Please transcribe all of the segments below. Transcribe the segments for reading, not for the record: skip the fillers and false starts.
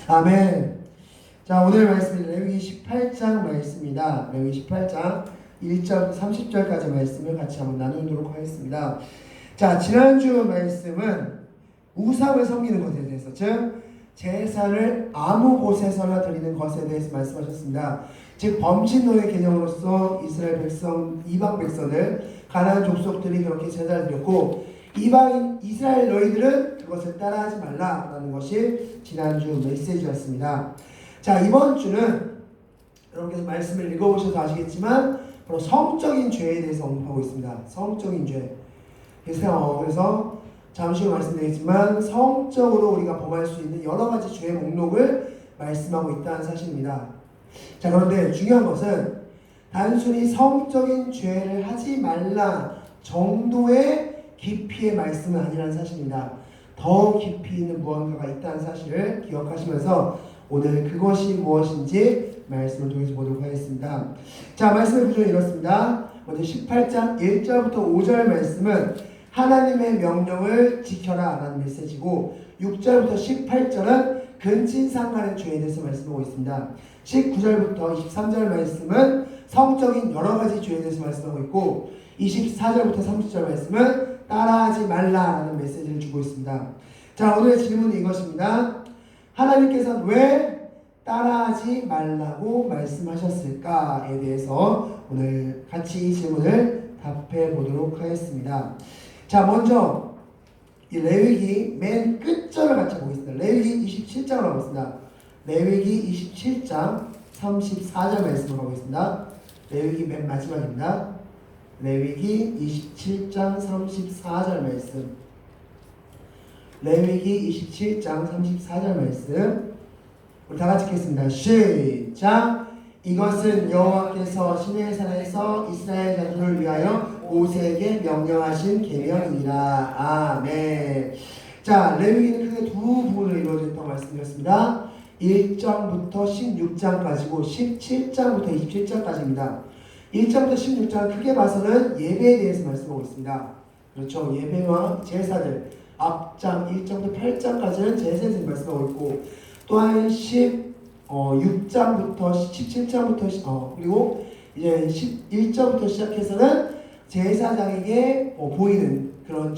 아멘. 자, 오늘 말씀은 레위기 18장 말씀입니다. 레위기 18장 1절부터 30절까지 말씀을 같이 한번 나누도록 하겠습니다. 자, 지난주 말씀은 우상을 섬기는 것에 대해서, 즉 제사를 아무 곳에서나 드리는 것에 대해서 말씀하셨습니다. 즉 범신론의 개념으로서 이스라엘 백성, 이방 백성들, 가나안 족속들이 그렇게 제사를 드렸고 이방인 이스라엘 너희들은 그것을 따라하지 말라라는 것이 지난주 메시지였습니다. 자, 이번 주는 여러분께서 말씀을 읽어보셔서 아시겠지만 바로 성적인 죄에 대해서 언급하고 있습니다. 성적인 죄. 그래서 잠시 후 말씀드리겠지만 성적으로 우리가 범할 수 있는 여러 가지 죄의 목록을 말씀하고 있다는 사실입니다. 자, 그런데 중요한 것은 단순히 성적인 죄를 하지 말라 정도의 깊이의 말씀은 아니라는 사실입니다. 더 깊이 있는 무언가가 있다는 사실을 기억하시면서 오늘 그것이 무엇인지 말씀을 통해서 보도록 하겠습니다. 자, 말씀의 구조는 이렇습니다. 먼저 18장 1절부터 5절 말씀은 하나님의 명령을 지켜라 라는 메시지고 6절부터 18절은 근친상간의 죄에 대해서 말씀하고 있습니다. 19절부터 23절 말씀은 성적인 여러 가지 죄에 대해서 말씀하고 있고 24절부터 30절 말씀은 따라하지 말라라는 메시지를 주고 있습니다. 자, 오늘의 질문은 이것입니다. 하나님께서는 왜 따라하지 말라고 말씀하셨을까에 대해서 오늘 같이 이 질문을 답해 보도록 하겠습니다. 자, 먼저 이 레위기 맨 끝절을 같이 보겠습니다. 레위기 27장으로 가겠습니다. 레위기 27장 34절 말씀을 보겠습니다. 레위기 맨 마지막입니다. 레위기 27장 34절 말씀. 레위기 27장 34절 말씀. 우리 다 같이 읽겠습니다. 시작. 이것은 여호와께서 시내산에서 이스라엘 자손을 위하여 모세에게 명령하신 계명이니라. 아멘. 자, 레위기는 크게 두 부분으로 이루어져 있다고 말씀드렸습니다. 1장부터 16장까지고 17장부터 27장까지입니다. 1장부터 16장은 크게 봐서는 예배에 대해서 말씀하고 있습니다. 그렇죠. 예배와 제사들. 앞장 1장부터 8장까지는 제사에 대해서 말씀하고 있고 또한 6장부터 17장부터 그리고 이제 11절부터 시작해서는 제사장에게 보이는 그런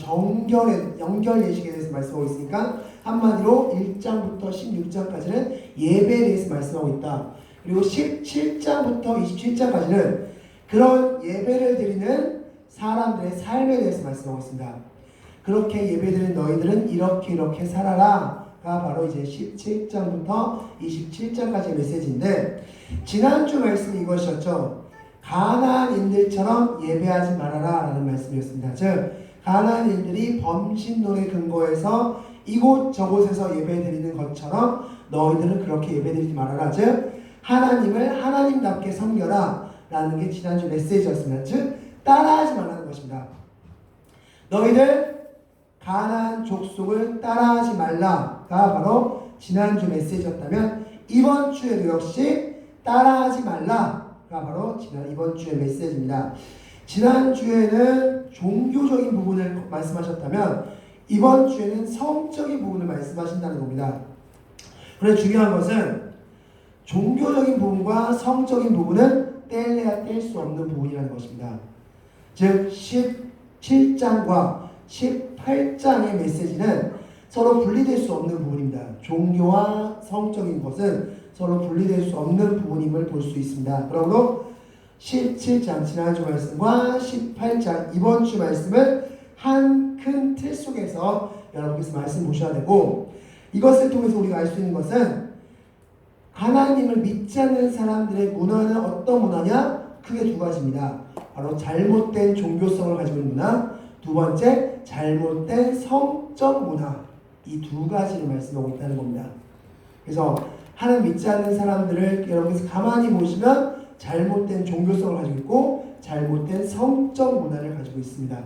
연결 예식에 대해서 말씀하고 있으니까 한마디로 1장부터 16장까지는 예배에 대해서 말씀하고 있다. 그리고 17장부터 27장까지는 그런 예배를 드리는 사람들의 삶에 대해서 말씀하고 있습니다. 그렇게 예배드린 너희들은 이렇게 살아라 가 바로 이제 17장부터 27장까지의 메시지인데 지난주 말씀이 이것이었죠. 가나안인들처럼 예배하지 말아라 라는 말씀이었습니다. 즉 가나안인들이 범신론에 근거해서 이곳저곳에서 예배드리는 것처럼 너희들은 그렇게 예배드리지 말아라. 즉 하나님을 하나님답게 섬겨라 라는 게 지난주 메시지였습니다. 즉 따라하지 말라는 것입니다. 너희들 가나안 족속을 따라하지 말라가 바로 지난주 메시지였다면 이번 주에도 역시 따라하지 말라가 바로 이번 주의 메시지입니다. 지난주에는 종교적인 부분을 말씀하셨다면 이번 주에는 성적인 부분을 말씀하신다는 겁니다. 그런데 중요한 것은 종교적인 부분과 성적인 부분은 뗄래야 뗄 수 없는 부분이라는 것입니다. 즉 17장과 18장의 메시지는 서로 분리될 수 없는 부분입니다. 종교와 성적인 것은 서로 분리될 수 없는 부분임을 볼 수 있습니다. 그러므로 17장 지난주 말씀과 18장 이번 주 말씀을 한 큰 틀 속에서 여러분께서 말씀 보셔야 되고 이것을 통해서 우리가 알 수 있는 것은 하나님을 믿지 않는 사람들의 문화는 어떤 문화냐? 크게 두 가지입니다. 바로 잘못된 종교성을 가지고 있는 문화, 두 번째 잘못된 성적 문화. 이 두 가지를 말씀하고 있다는 겁니다. 그래서 하나님 믿지 않는 사람들을 여러분께서 가만히 보시면 잘못된 종교성을 가지고 있고 잘못된 성적 문화를 가지고 있습니다.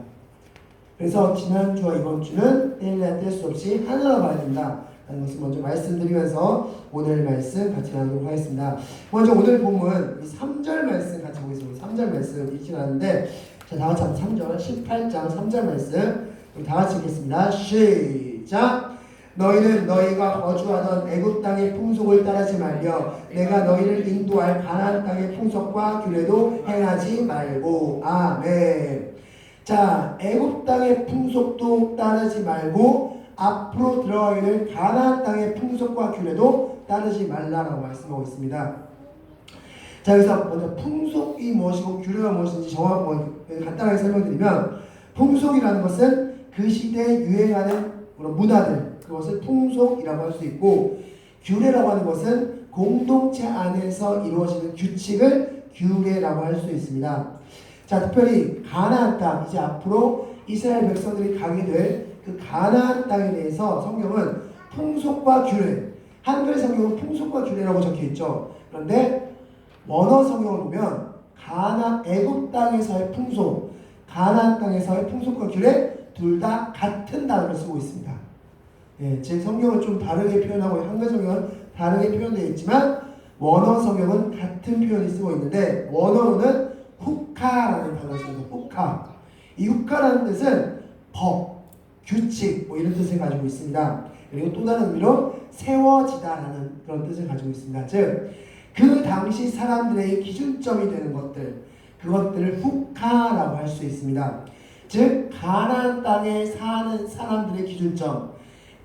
그래서 지난주와 이번 주는 뗄래야 뗄 수 없이 하나로 봐야 된다 라는 것을 먼저 말씀드리면서 오늘 말씀 같이 나누도록 하겠습니다. 먼저 오늘 본문 3절 말씀 같이 보겠습니다. 3절 말씀 읽지 않는데 자, 다 같이 3절 18장 3절 말씀 우리 다 같이 읽겠습니다. 시작. 너희는 너희가 거주하던 애굽 땅의 풍속을 따르지 말려 내가 너희를 인도할 가나안 땅의 풍속과 규례도 행하지 말고. 아멘. 자, 애굽 땅의 풍속도 따르지 말고 앞으로 들어가게 될 가나안 땅의 풍속과 규례도 따르지 말라라고 말씀하고 있습니다. 자, 여기서 먼저 풍속이 무엇이고 규례가 무엇인지 간단하게 설명드리면, 풍속이라는 것은 그 시대에 유행하는 그런 문화들, 그것을 풍속이라고 할 수 있고, 규례라고 하는 것은 공동체 안에서 이루어지는 규칙을 규례라고 할 수 있습니다. 자, 특별히 가나안 땅, 이제 앞으로 이스라엘 백성들이 가게 될 그 가나안 땅에 대해서 성경은 풍속과 규례, 한글 성경은 풍속과 규례라고 적혀 있죠. 그런데 원어 성경을 보면 애굽 땅에서의 풍속, 가나안 땅에서의 풍속과 규례 둘 다 같은 단어를 쓰고 있습니다. 예, 제 성경은 좀 다르게 표현하고 한글 성경은 다르게 표현되어 있지만 원어 성경은 같은 표현을 쓰고 있는데, 원어로는 후카라는 단어를 씁니다. 후카. 이 후카라는 뜻은 법, 규칙 이런 뜻을 가지고 있습니다. 그리고 또 다른 의미로 세워지다라는 그런 뜻을 가지고 있습니다. 즉, 그 당시 사람들의 기준점이 되는 것들, 그것들을 후카라고 할 수 있습니다. 즉, 가나안 땅에 사는 사람들의 기준점,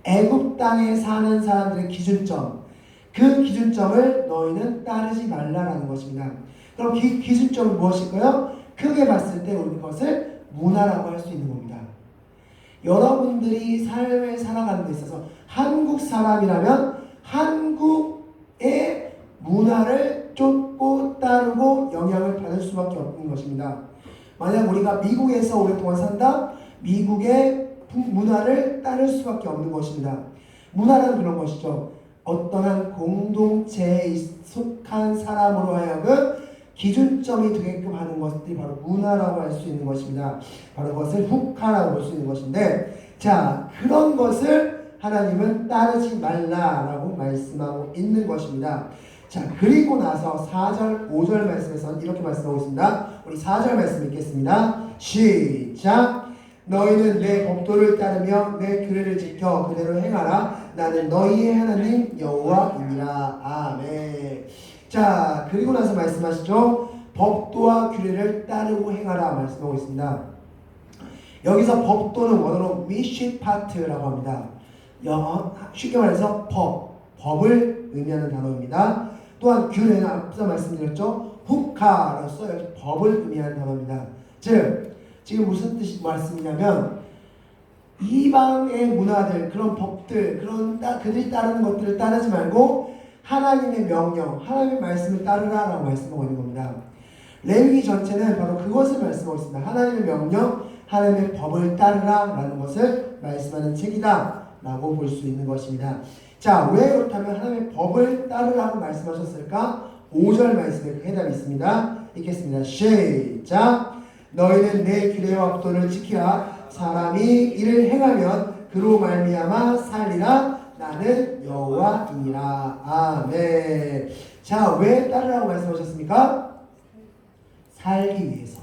애굽 땅에 사는 사람들의 기준점, 그 기준점을 너희는 따르지 말라라는 것입니다. 그럼 기준점은 무엇일까요? 크게 봤을 때 우리는 그것을 문화라고 할 수 있는 겁니다. 여러분들이 삶을 살아가는 데 있어서 한국 사람이라면 한국의 문화를 쫓고 따르고 영향을 받을 수밖에 없는 것입니다. 만약 우리가 미국에서 오랫동안 산다? 미국의 문화를 따를 수밖에 없는 것입니다. 문화는 그런 것이죠. 어떠한 공동체에 속한 사람으로 하여금 기준점이 되게끔 하는 것들이 바로 문화라고 할 수 있는 것입니다. 바로 그것을 후카라고 볼 수 있는 것인데, 자, 그런 것을 하나님은 따르지 말라라고 말씀하고 있는 것입니다. 자, 그리고 나서 4절, 5절 말씀에서는 이렇게 말씀하고 있습니다. 우리 4절 말씀 읽겠습니다. 시작! 너희는 내 법도를 따르며 내 규례를 지켜 그대로 행하라. 나는 너희의 하나님 여호와이니라. 아멘. 자, 그리고 나서 말씀하시죠. 법도와 규례를 따르고 행하라 말씀하고 있습니다. 여기서 법도는 원어로 미시파트라고 합니다. 쉽게 말해서 법을 의미하는 단어입니다. 또한 규례는 앞서 말씀드렸죠. 후카로 써요. 법을 의미하는 단어입니다. 즉, 지금 무슨 뜻이 말씀이냐면, 이방의 문화들, 그런 법들, 그들이 따르는 것들을 따르지 말고 하나님의 명령, 하나님의 말씀을 따르라라고 말씀하고 있는 겁니다. 레위기 전체는 바로 그것을 말씀하고 있습니다. 하나님의 명령, 하나님의 법을 따르라라는 것을 말씀하는 책이다 라고 볼 수 있는 것입니다. 자, 왜 그렇다면 하나님의 법을 따르라고 말씀하셨을까? 5절 말씀에 그 해답이 있습니다. 읽겠습니다. 시작! 너희는 내 규례와 법도를 지키라. 사람이 이를 행하면 그로 말미암아 살리라. 나는 여호와이니라. 아멘. 자, 왜 따르라고 말씀하셨습니까? 살기 위해서.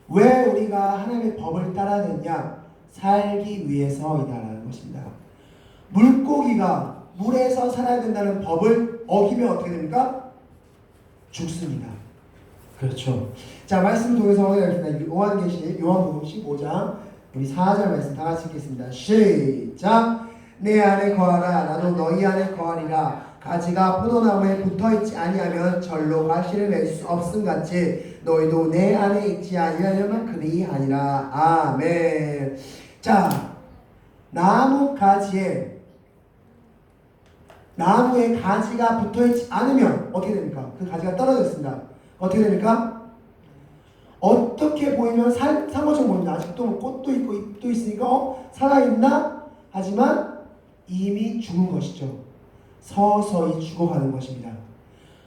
왜 우리가 하나님의 법을 따라야 되냐? 살기 위해서이다라는 것입니다. 물고기가 물에서 살아야 된다는 법을 어기면 어떻게 됩니까? 죽습니다. 그렇죠. 자, 말씀 통해서 확인하겠습니다. 요한복음 15장 우리 4절 말씀 다 같이 읽겠습니다. 시작! 내 안에 거하라. 나도 너희 안에 거하리라. 가지가 포도나무에 붙어있지 아니하면 절로 가시를 낼 수 없음같이 너희도 내 안에 있지 아니하려면 그리하니라. 아멘. 자, 나무의 가지가 붙어있지 않으면 어떻게 됩니까? 그 가지가 떨어졌습니다. 어떻게 됩니까? 어떻게 보이면 산 것처럼 보입니다. 아직도 꽃도 있고 잎도 있으니까 살아있나? 하지만 이미 죽은 것이죠. 서서히 죽어가는 것입니다.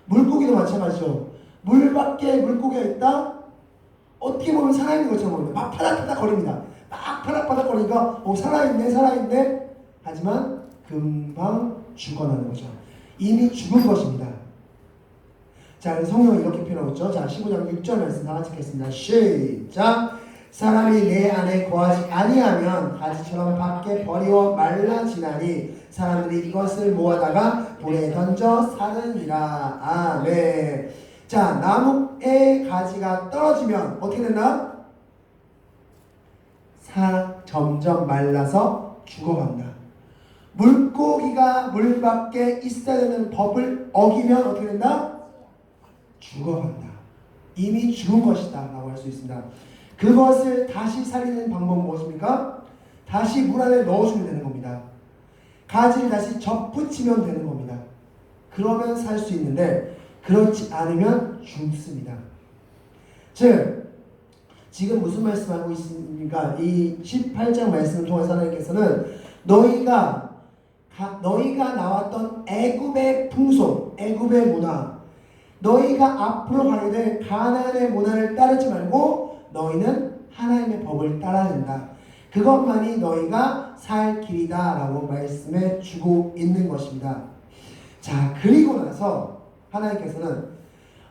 물고기도 마찬가지죠. 물 밖에 물고기가 있다? 어떻게 보면 살아있는 것처럼 보입니다. 막 파닥파닥 거립니다. 막 파닥파닥 거리니까 살아있네 하지만 금방 죽어나는 거죠. 이미 죽은 것입니다. 자, 성경은 이렇게 표현하고 있죠. 자, 15장 6절 말씀 다 같이 읽겠습니다. 시작! 사람이 내 안에 거하지 아니하면 가지처럼 밖에 버리워 말라지나니 사람들이 이것을 모아다가 불에 던져 사느니라. 아멘. 자, 나무의 가지가 떨어지면 어떻게 된다? 점점 말라서 죽어간다. 물고기가 물 밖에 있어야 되는 법을 어기면 어떻게 된다? 죽어간다. 이미 죽은 것이다 라고 할 수 있습니다. 그것을 다시 살리는 방법은 무엇입니까? 다시 물 안에 넣어주면 되는 겁니다. 가지를 다시 접붙이면 되는 겁니다. 그러면 살 수 있는데 그렇지 않으면 죽습니다. 즉 지금 무슨 말씀하고 있습니까? 이 18장 말씀을 통해서 하나님께서는 너희가 나왔던 애굽의 풍속, 애굽의 문화, 너희가 앞으로 가게 될 가나안의 문화를 따르지 말고 너희는 하나님의 법을 따라야 된다. 그것만이 너희가 살 길이다 라고 말씀해 주고 있는 것입니다. 자, 그리고 나서 하나님께서는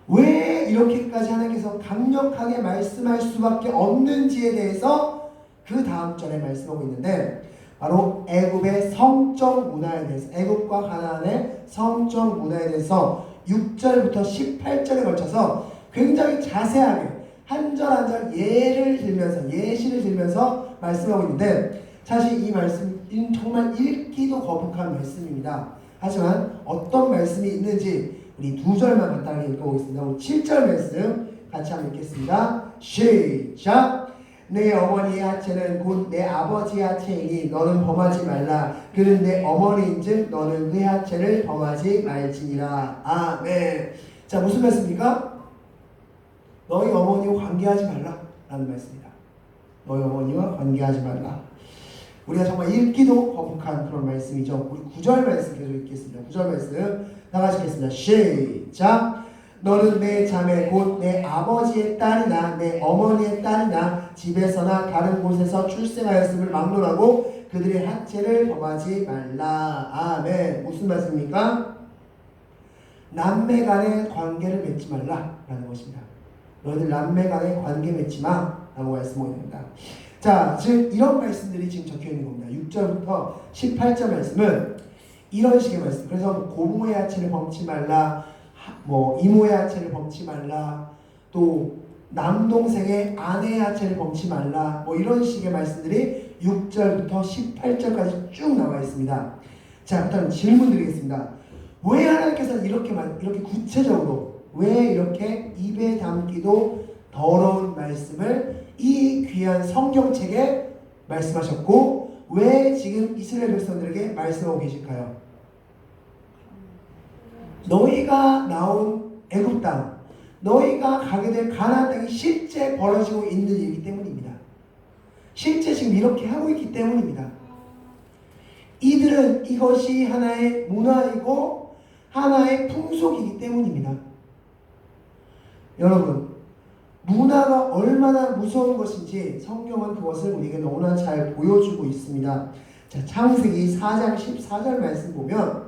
왜 이렇게까지 하나님께서 강력하게 말씀할 수밖에 없는지에 대해서 그 다음 절에 말씀하고 있는데 바로 애굽의 성적 문화에 대해서, 애굽과 가나안의 성적 문화에 대해서 6절부터 18절에 걸쳐서 굉장히 자세하게 한 절 한 절 예시를 들면서 말씀하고 있는데 사실 이 말씀은 정말 읽기도 거북한 말씀입니다. 하지만 어떤 말씀이 있는지 우리 두 절만 간단하게 읽어보겠습니다. 우리 7절 말씀 같이 한번 읽겠습니다. 시작! 내 어머니의 하체는 곧 내 아버지의 하체이니 너는 범하지 말라. 그는 내 어머니인즉 너는 그의 하체를 범하지 말지니라. 아멘. 자, 무슨 말씀입니까? 너희 어머니와 관계하지 말라 라는 말씀입니다. 너희 어머니와 관계하지 말라. 우리가 정말 읽기도 거북한 그런 말씀이죠. 우리 9절 말씀 계속 읽겠습니다. 9절 말씀 다 같이 읽겠습니다. 시작! 너는 내 자매 곧 내 아버지의 딸이나 내 어머니의 딸이나 집에서나 다른 곳에서 출생하였음을 막론하고 그들의 하체를 범하지 말라. 아멘. 무슨 말씀입니까? 남매 간의 관계를 맺지 말라 라는 것입니다. 너희들 남매 간의 관계 맺지 마 라고 말씀하고 있습니다. 자, 즉 이런 말씀들이 지금 적혀 있는 겁니다. 6절부터 18절 말씀은 이런 식의 말씀. 그래서 고모의 하체를 범치 말라, 이모의 하체를 범치 말라, 또 남동생의 아내의 하체를 범치 말라, 이런 식의 말씀들이 6절부터 18절까지 쭉 나와 있습니다. 자, 일단 질문 드리겠습니다. 왜 하나님께서는 이렇게 구체적으로 왜 이렇게 입에 담기도 더러운 말씀을 이 귀한 성경책에 말씀하셨고 왜 지금 이스라엘 백성들에게 말씀하고 계실까요? 너희가 나온 애굽 땅, 너희가 가게 될 가나안 땅이 실제 벌어지고 있는 일이기 때문입니다. 실제 지금 이렇게 하고 있기 때문입니다. 이들은 이것이 하나의 문화이고 하나의 풍속이기 때문입니다. 여러분, 문화가 얼마나 무서운 것인지 성경은 그것을 우리에게 너무나 잘 보여주고 있습니다. 자, 창세기 4장 14절 말씀 보면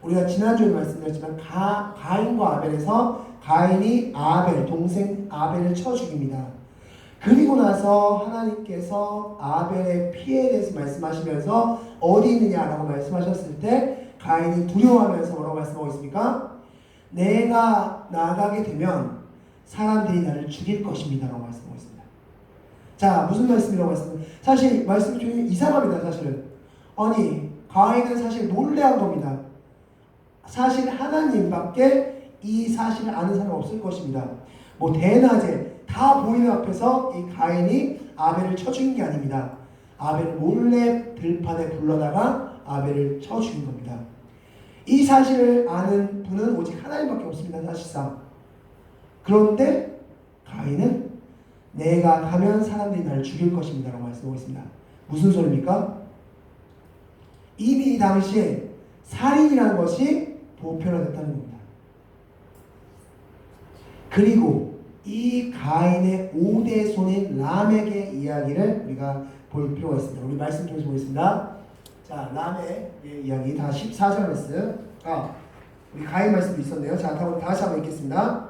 우리가 지난주에 말씀드렸지만 가인과 아벨에서 가인이 동생 아벨을 쳐 죽입니다. 그리고 나서 하나님께서 아벨의 피해에 대해서 말씀하시면서 어디 있느냐라고 말씀하셨을 때 가인이 두려워하면서 뭐라고 말씀하고 있습니까? 내가 나가게 되면 사람들이 나를 죽일 것입니다 라고 말씀하고 있습니다. 자, 무슨 말씀이라고 말씀드립니다. 사실 말씀이 좀 이상합니다. 사실은 아니 가인은 사실 몰래 한 겁니다. 사실 하나님밖에 이 사실을 아는 사람은 없을 것입니다. 대낮에 다 보이는 앞에서 이 가인이 아벨을 쳐 죽인 게 아닙니다. 아벨을 몰래 들판에 불러다가 아벨을 쳐 죽인 겁니다. 이 사실을 아는 분은 오직 하나님밖에 없습니다. 사실상. 그런데 가인은 내가 가면 사람들이 나를 죽일 것입니다 라고 말씀하고 있습니다. 무슨 소리입니까? 이미 이 당시에 살인이라는 것이 보편화됐다는 겁니다. 그리고 이 가인의 5대 손인 람에게 이야기를 우리가 볼 필요가 있습니다. 우리 말씀 통해서 보겠습니다. 자, 람의 이야기 다 14절 말씀. 우리 가인 말씀도 있었네요. 자, 다 같이 한번 읽겠습니다.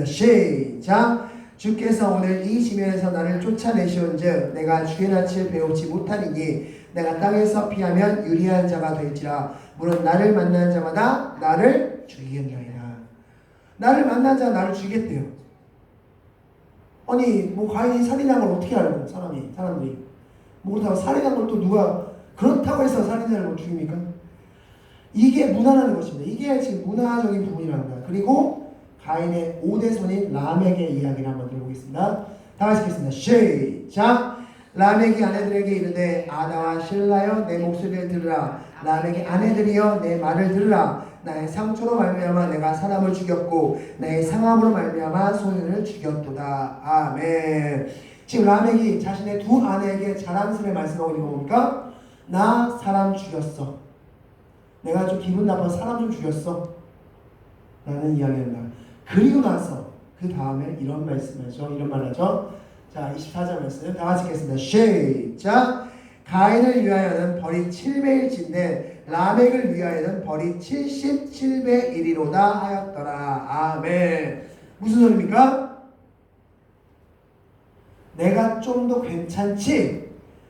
시작! 주께서 오늘 이 지면에서 나를 쫓아내시온즉 내가 주의 낯을 배우지 못하리니 내가 땅에서 피하면 유리한 자가 될지라. 물론 나를 만나는 자마다 나를 죽이겠나이다. 나를 만난 자가 나를 죽이겠대요. 아니 뭐 가인이 살인한 걸 어떻게 알고 사람들이 뭐 그렇다고 살인한 걸 또 누가 그렇다고 해서 살인자를 못 죽입니까? 이게 문화라는 것입니다. 이게 지금 문화적인 부분이라는 거야. 그리고 가인의 5대 손인 라멕의 이야기를 한번 들어보겠습니다. 다 같이 읽겠습니다. 시작. 라멕이 아내들에게 이르되 아나와 실라여 내 목소리를 들으라. 라멕의 아내들이여 내 말을 들으라. 나의 상처로 말미암아 내가 사람을 죽였고 나의 상함으로 말미암아 소년을 죽였도다. 아멘. 지금 라멕이 자신의 두 아내에게 자랑스레 말씀하고 있는 거 뭡니까? 나 사람 죽였어. 내가 좀 기분 나빠서 사람 좀 죽였어. 라는 이야기입니다. 그리고 나서 그 다음에 이런 말씀하죠. 이런 말 하죠. 자, 24절 말씀 다 같이 읽겠습니다. 시작. 가인을 위하여는 벌이 700일째인데 라멕을 위하여는 벌이 77배 1이로다 하였더라. 아멘. 무슨 소리입니까? 내가 좀 더 괜찮지?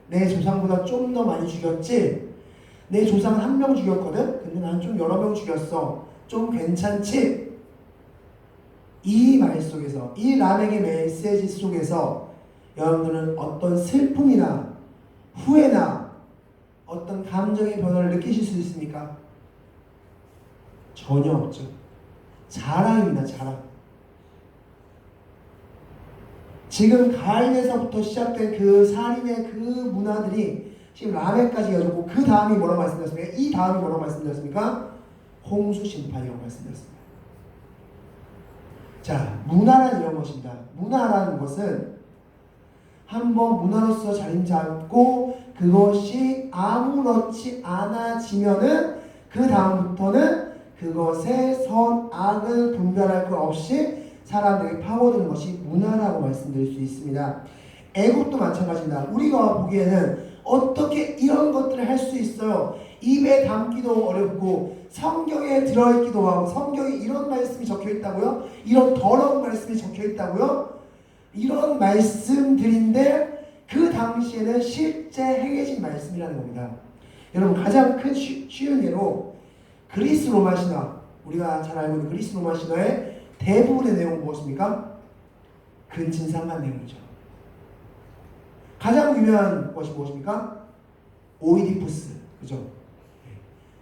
내 조상보다 좀 더 많이 죽였지? 내 조상은 한 명 죽였거든? 근데 나는 좀 여러 명 죽였어. 좀 괜찮지? 이 말 속에서, 이 라멕의 메시지 속에서 여러분들은 어떤 슬픔이나 후회나 어떤 감정의 변화를 느끼실 수 있습니까? 전혀 없죠. 자랑입니다. 자랑. 지금 가인에서부터 시작된 그 살인의 그 문화들이 지금 라멕까지 이어졌고 그 다음이 뭐라고 말씀드렸습니까? 이 다음이 뭐라고 말씀드렸습니까? 홍수 심판이라고 말씀드렸습니다. 자, 문화란 이런 것입니다. 문화라는 것은 한번 문화로서 자리 잡고 그것이 아무렇지 않아지면은 그 다음부터는 그것의 선, 악을 분별할 것 없이 사람들에게 파고드는 것이 문화라고 말씀드릴 수 있습니다. 애국도 마찬가지입니다. 우리가 보기에는 어떻게 이런 것들을 할 수 있어요? 입에 담기도 어렵고 성경에 들어있기도 하고 성경에 이런 말씀이 적혀있다고요? 이런 더러운 말씀이 적혀있다고요? 이런 말씀들인데 그 당시에는 실제 행해진 말씀이라는 겁니다. 여러분 가장 큰 쉬운 예로 그리스 로마 신화, 우리가 잘 알고 있는 그리스 로마 신화의 대부분의 내용은 무엇입니까? 근친상간 내용이죠. 가장 유명한 것이 무엇입니까? 오이디푸스, 그죠?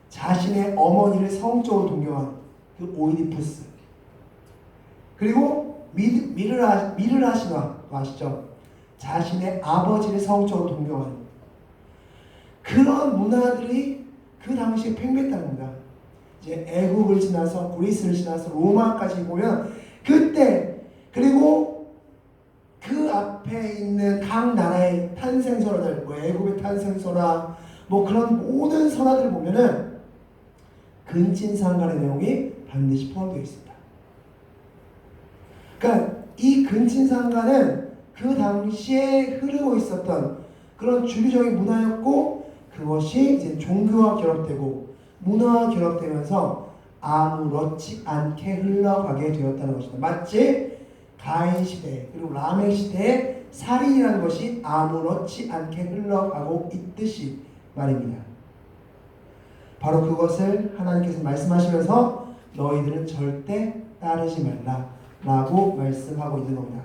자신의 어머니를 성적으로 동경한 그 오이디푸스. 그리고 미르라 신화 아시죠? 자신의 아버지를 성적으로 동경한 그런 문화들이 그 당시에 팽배했다는 겁니다. 이제 애국을 지나서 그리스를 지나서 로마까지 보면 그때 그리고 그 앞에 있는 각 나라의 탄생설화들, 뭐 애국의 탄생설화, 뭐 그런 모든 설화들을 보면은 근친상간의 내용이 반드시 포함되어 있습니다. 그러니까 이 근친상간은 그 당시에 흐르고 있었던 그런 주류적인 문화였고 그것이 이제 종교와 결합되고 문화와 결합되면서 아무렇지 않게 흘러가게 되었다는 것입니다. 마치 가인 시대 그리고 라멕 시대의 살인이라는 것이 아무렇지 않게 흘러가고 있듯이 말입니다. 바로 그것을 하나님께서 말씀하시면서 너희들은 절대 따르지 말라 라고 말씀하고 있는 겁니다.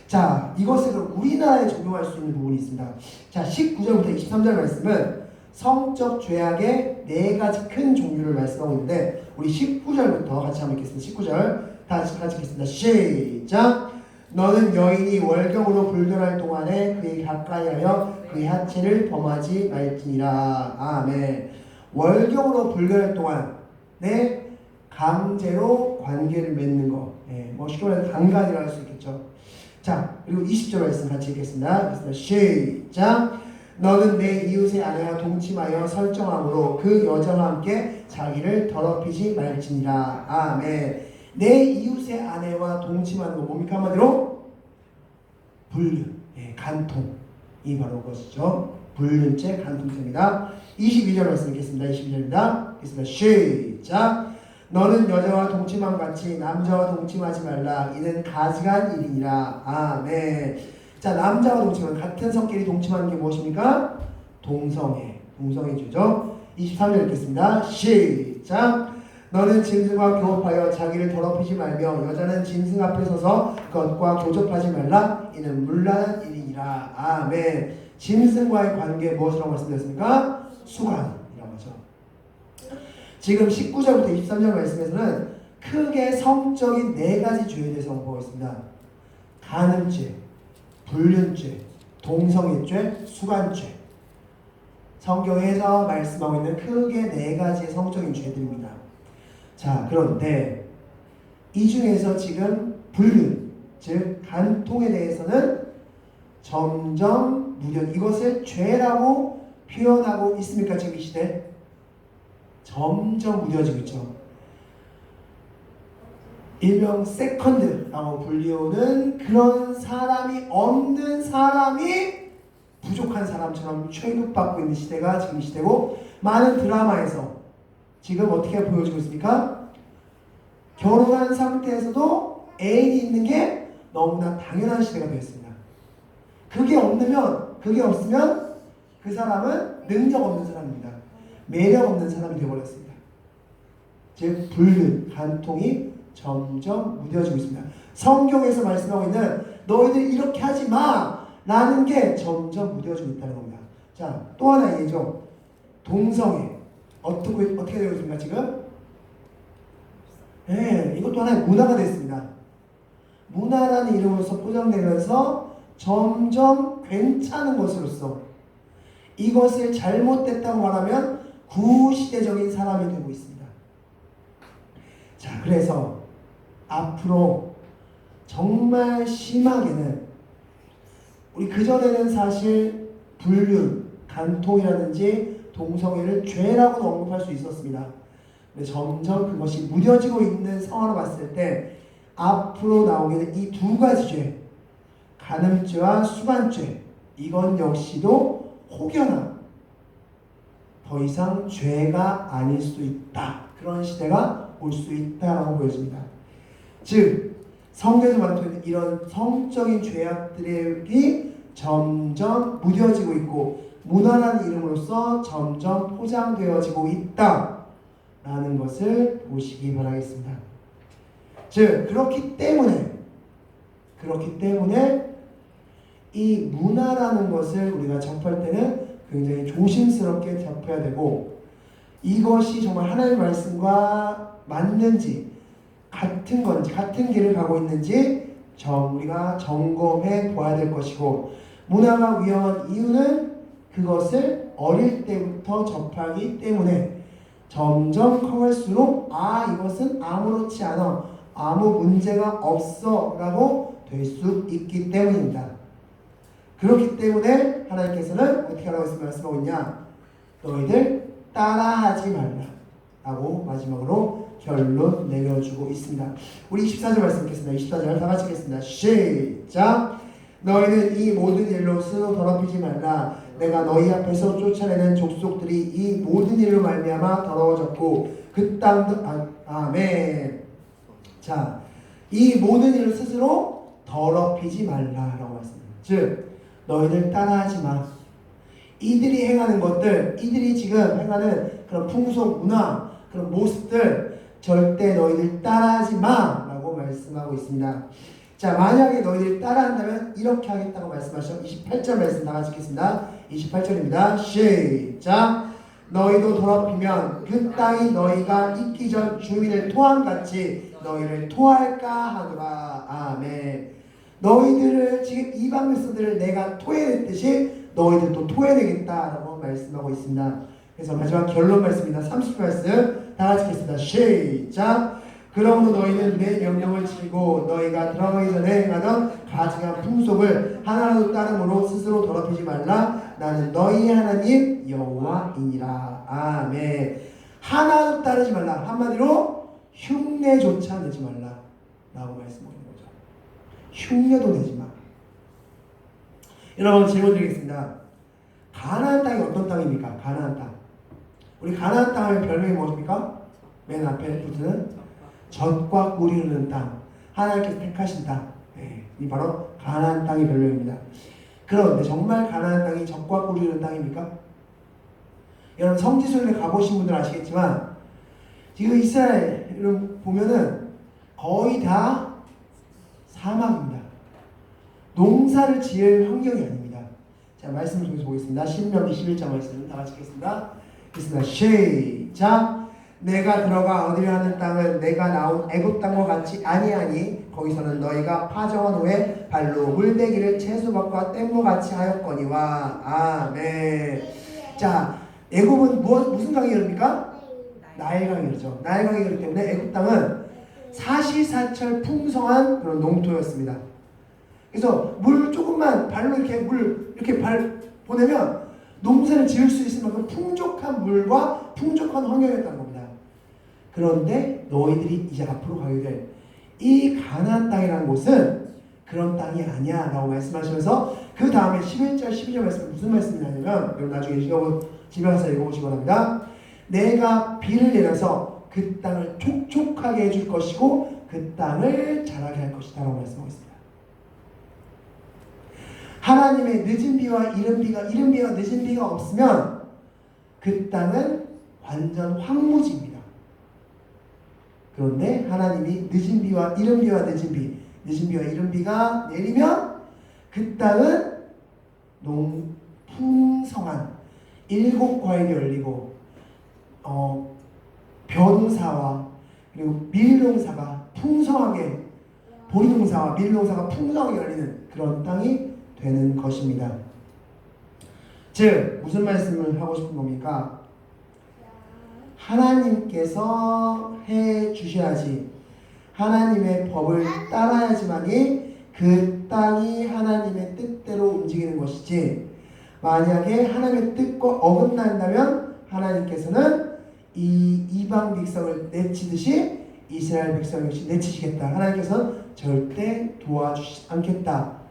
자, 이것을 우리나라에 적용할 수 있는 부분이 있습니다. 자, 19절부터 23절 말씀은 성적 죄악의 4가지 큰 종류를 말씀하고 있는데 우리 19절부터 같이 한번 읽겠습니다. 19절 다 같이 읽겠습니다. 시작. 너는 여인이 월경으로 불결할 동안에 그에 가까이하여 그의 하체를 범하지 말지니라. 아멘. 월경으로 불결할 동안에 강제로 관계를 맺는 거, 뭐 쉽게 말해서 강간이라고 할 수 있겠죠. 자, 그리고 20절 말씀 같이 읽겠습니다. 시작. 너는 내 이웃의 아내와 동침하여 설정함으로 그 여자와 함께 자기를 더럽히지 말지니라. 아멘. 내 이웃의 아내와 동침하는 거 뭡니까? 한마디로 불륜, 간통이 바로 그것이죠. 불륜죄, 간통죄입니다. 22절 말씀 읽겠습니다. 22절입니다. 읽겠습니다. 시작. 너는 여자와 동침함 같이 남자와 동침하지 말라. 이는 가증한 일이니라. 아멘. 자, 남자와 동침은 같은 성끼리 동침하는 게 무엇입니까? 동성애주죠. 23절 읽겠습니다. 시작. 너는 짐승과 교업하여 자기를 더럽히지 말며 여자는 짐승 앞에 서서 그것과 교접하지 말라. 이는 문란한 일이니라. 아멘. 짐승과의 관계 무엇이라고 말씀드렸습니까? 수간이라고 하죠. 지금 19절부터 23절 말씀에서는 크게 성적인 4가지 죄에 대해서 언급하고 있습니다. 간음죄, 불륜죄, 동성애죄, 수간죄. 성경에서 말씀하고 있는 크게 4가지의 성적인 죄들입니다. 자, 그런데 이 중에서 지금 불륜, 즉 간통에 대해서는 점점 이것을 죄라고 표현하고 있습니까? 지금 이 시대? 점점 무뎌지고 있죠. 일명 세컨드라고 불리우는 그런 사람이 없는 사람이 부족한 사람처럼 취급받고 있는 시대가 지금 시대고, 많은 드라마에서 지금 어떻게 보여지고 있습니까? 결혼한 상태에서도 애인이 있는 게 너무나 당연한 시대가 되었습니다. 그게 없으면 그 사람은 능력 없는 사람입니다. 매력 없는 사람이 되어버렸습니다. 즉 불륜, 간통이 점점 무뎌지고 있습니다. 성경에서 말씀하고 있는 너희들 이렇게 하지 마! 라는 게 점점 무뎌지고 있다는 겁니다. 자, 또 하나 얘기죠. 동성애. 어떻게 되고 있습니까, 지금? 네, 이것도 하나의 문화가 됐습니다. 문화라는 이름으로서 포장되면서 점점 괜찮은 것으로서 이것을 잘못됐다고 말하면 구시대적인 사람이 되고 있습니다. 자, 그래서 앞으로 정말 심하게는 우리 그전에는 사실 불륜, 간통이라든지 동성애를 죄라고도 언급할 수 있었습니다. 근데 점점 그것이 무뎌지고 있는 상황을 봤을 때 앞으로 나오게 된 이 2가지 죄, 간음죄와 수간죄, 이건 역시도 혹여나 더 이상 죄가 아닐 수도 있다. 그런 시대가 올 수 있다라고 보여집니다. 즉 성경에서 말하는 이런 성적인 죄악들이 점점 무뎌지고 있고 문화라는 이름으로써 점점 포장되어지고 있다라는 것을 보시기 바라겠습니다. 즉 그렇기 때문에 이 문화라는 것을 우리가 접할 때는 굉장히 조심스럽게 접해야 되고, 이것이 정말 하나님의 말씀과 맞는지, 같은 길을 가고 있는지 우리가 점검해 보아야 될 것이고, 문화가 위험한 이유는 그것을 어릴 때부터 접하기 때문에 점점 커갈수록 이것은 아무렇지 않아, 아무 문제가 없어 라고 될 수 있기 때문입니다. 그렇기 때문에 하나님께서는 어떻게 하라고 말씀하고 있냐? 너희들 따라하지 말라 라고 마지막으로 결론 내려주고 있습니다. 우리 24절 말씀 읽겠습니다. 24절 다 같이 읽겠습니다. 시작. 너희는 이 모든 일로 스스로 더럽히지 말라. 내가 너희 앞에서 쫓아내는 족속들이 이 모든 일로 말미암아 더러워졌고 그 땅도 아멘. 자, 이 모든 일을 스스로 더럽히지 말라라고 말씀합니다. 즉 너희들 따라하지 마. 이들이 행하는 것들, 이들이 지금 행하는 그런 풍속, 문화, 그런 모습들 절대 너희들 따라하지 마 라고 말씀하고 있습니다. 자, 만약에 너희들 따라한다면 이렇게 하겠다고 말씀하셔. 28절 말씀 다 같이 읽겠습니다. 28절입니다. 시작. 너희도 더럽히면 그 땅이 너희가 있기 전 주민을 토함같이 너희를 토할까 하노라. 아멘. 너희들을 지금 이방 백성들을 내가 토해냈듯이 너희들도 토해내겠다라고 말씀하고 있습니다. 그래서 마지막 결론 말씀입니다. 30말씀 다 같이 읽겠습니다. 시작. 그러므로 너희는 내 명령을 지키고 너희가 들어가기 전에 행하던 가증한 풍속을 하나라도 따름으로 스스로 더럽히지 말라. 나는 너희 하나님 여호와이니라. 아멘. 하나도 따르지 말라. 한마디로 흉내조차 내지 말라 라고 말씀하는 거죠. 흉내도 내지 마. 여러분 질문 드리겠습니다. 가나안 땅이 어떤 땅입니까? 가나안 땅. 우리 가나안 땅의 별명이 무엇입니까? 맨 앞에 붙는 젖과 꿀이 흐르는 땅, 하나님께서 택하신 땅, 이 바로 가나안 땅의 별명입니다. 그런데 정말 가나안 땅이 젖과 꿀이 흐르는 땅입니까? 여러분 성지순례 가보신 분들 아시겠지만 지금 이스라엘을 보면은 거의 다 사막입니다. 농사를 지을 환경이 아닙니다. 자, 말씀을 통해서 보겠습니다. 신명기 11장 말씀 다 같이 읽겠습니다. 읽겠습니다. 시작. 내가 들어가 얻으려 하는 땅은 내가 나온 애굽 땅과 같이 아니하니 거기서는 너희가 파정한 후에 발로 물대기를 채소밭과 뗏모 같이 하였거니와. 아멘. 자, 애굽은 무슨 강이 흐릅니까? 나일강이 흐르죠. 나일강이 흐르기 때문에 애굽 땅은 사시사철 풍성한 그런 농토였습니다. 그래서 물 조금만 발로 이렇게 보내면 농사를 지을 수 있을 만큼 풍족한 물과 풍족한 환경이었다는 겁니다. 그런데 너희들이 이제 앞으로 가게 될 이 가나안 땅이라는 곳은 그런 땅이 아니야 라고 말씀하시면서 그 다음에 11절 12절 말씀은 무슨 말씀이냐면 여러분 나중에 집에 가서 읽어보시기 바랍니다. 내가 비를 내려서 그 땅을 촉촉하게 해줄 것이고 그 땅을 자라게 할 것이다 라고 말씀하고 있습니다. 하나님의 늦은 비와 이른 비와 늦은 비가 없으면 그 땅은 완전 황무지입니다. 그런데 하나님이 늦은 비와 이른 비가 내리면 그 땅은 풍성한 7과일이 열리고 벼농사와 그리고 밀농사가 풍성하게 보리농사와 밀농사가 풍성하게 열리는 그런 땅이 되는 것입니다. 즉 무슨 말씀을 하고 싶은 겁니까? 하나님께서 해 주셔야지 하나님의 법을 따라야지만이 그 땅이 하나님의 뜻대로 움직이는 것이지 만약에 하나님의 뜻과 어긋난다면 하나님께서는 이 이방 백성을 내치듯이 이스라엘 백성 역시 내치시겠다. 하나님께서는 절대 도와주시지 않겠다.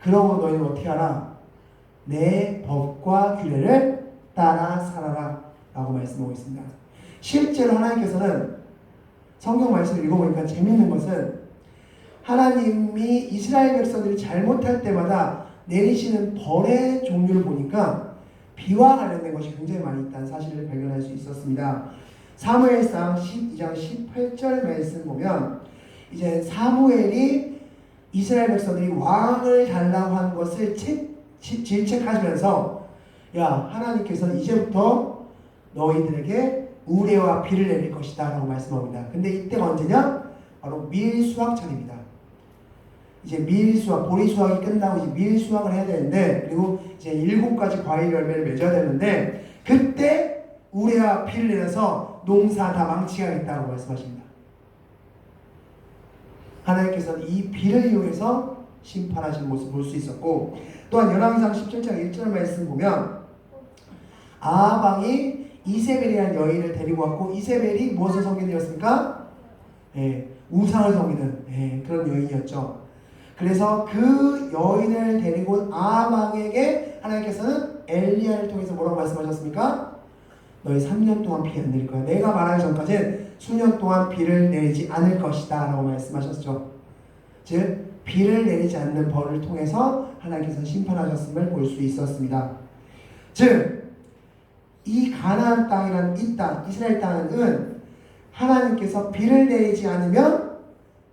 그러고 너희는 어떻게 하라? 내 법과 규례를 따라 살아라 라고 말씀하고 있습니다. 실제로 하나님께서는 성경 말씀을 읽어보니까 재밌는 것은 하나님이 이스라엘 백성들이 잘못할 때마다 내리시는 벌의 종류를 보니까 비와 관련된 것이 굉장히 많이 있다는 사실을 발견할 수 있었습니다. 사무엘상 12장 18절 말씀 보면 이제 사무엘이 이스라엘 백성들이 왕을 달라고 한 것을 질책하시면서 야 하나님께서는 이제부터 너희들에게 우레와 비를 내릴 것이다 라고 말씀합니다. 근데 이때가 언제냐? 바로 밀수확철입니다. 이제 밀수확, 보리수확이 끝나고 이제 밀수확을 해야 되는데 그리고 이제 7가지 과일 열매를 맺어야 되는데 그때 우레와 비를 내려서 농사 다 망치게 하겠다고 말씀하십니다. 하나님께서는 이 비를 이용해서 심판하시는 모습을 볼 수 있었고 또한 열왕기상 17장 1절 말씀 보면 아하방이 이세벨이라는 여인을 데리고 왔고 이세벨이 무엇을 섬기는 여였습니까? 우상을 섬기는 그런 여인이었죠. 그래서 그 여인을 데리고 온 아하방에게 하나님께서는 엘리야를 통해서 뭐라고 말씀하셨습니까? 너희 3년 동안 비 안 내릴 거야. 내가 말하기 전까지는 수년 동안 비를 내리지 않을 것이다 라고 말씀하셨죠. 즉 비를 내리지 않는 벌을 통해서 하나님께서 심판하셨음을 볼 수 있었습니다. 즉 이 가나안 땅이라는 이 땅, 이스라엘 땅은 하나님께서 비를 내리지 않으면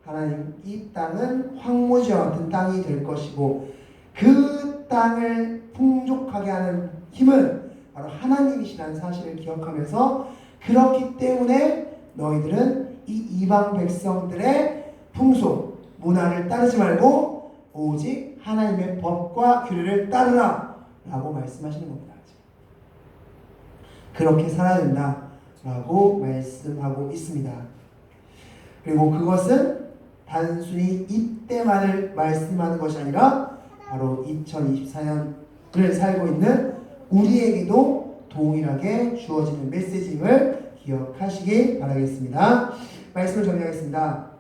하나님 이 땅은 황무지와 같은 땅이 될 것이고 그 땅을 풍족하게 하는 힘은 바로 하나님이시라는 사실을 기억하면서 그렇기 때문에 너희들은 이 이방 백성들의 풍속, 문화를 따르지 말고 오직 하나님의 법과 규례를 따르라 라고 말씀하시는 겁니다. 그렇게 살아야 된다 라고 말씀하고 있습니다. 그리고 그것은 단순히 이때만을 말씀하는 것이 아니라 바로 2024년을 살고 있는 우리에게도 동일하게 주어지는 메시지임을 기억하시기 바라겠습니다. 말씀을 정리하겠습니다.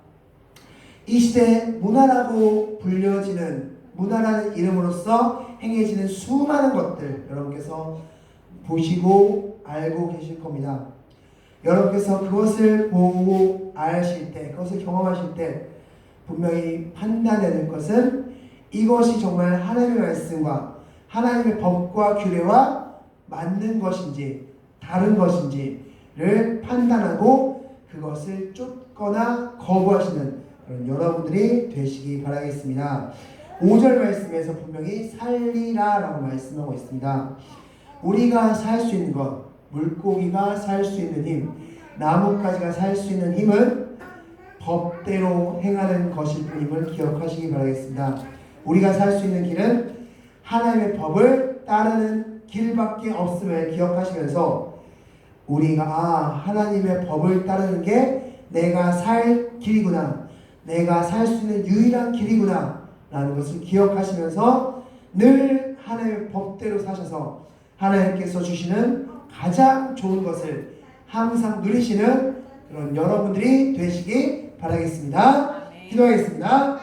이 시대 문화라고 불려지는 문화라는 이름으로서 행해지는 수많은 것들 여러분께서 보시고 알고 계실 겁니다. 여러분께서 그것을 보고 아실 때, 그것을 경험하실 때 분명히 판단해낼 것은 이것이 정말 하나님의 말씀과 하나님의 법과 규례와 맞는 것인지 다른 것인지를 판단하고 그것을 쫓거나 거부하시는 그런 여러분들이 되시기 바라겠습니다. 5절 말씀에서 분명히 살리라 라고 말씀하고 있습니다. 우리가 살 수 있는 것, 물고기가 살 수 있는 힘, 나뭇가지가 살 수 있는 힘은 법대로 행하는 것일 뿐임을 기억하시기 바라겠습니다. 우리가 살 수 있는 길은 하나님의 법을 따르는 길밖에 없음을 기억하시면서 우리가 하나님의 법을 따르는 게 내가 살 길이구나, 내가 살 수 있는 유일한 길이구나 라는 것을 기억하시면서 늘 하나님의 법대로 사셔서 하나님께서 주시는 가장 좋은 것을 항상 누리시는 그런 여러분들이 되시기 바라겠습니다. 기도하겠습니다.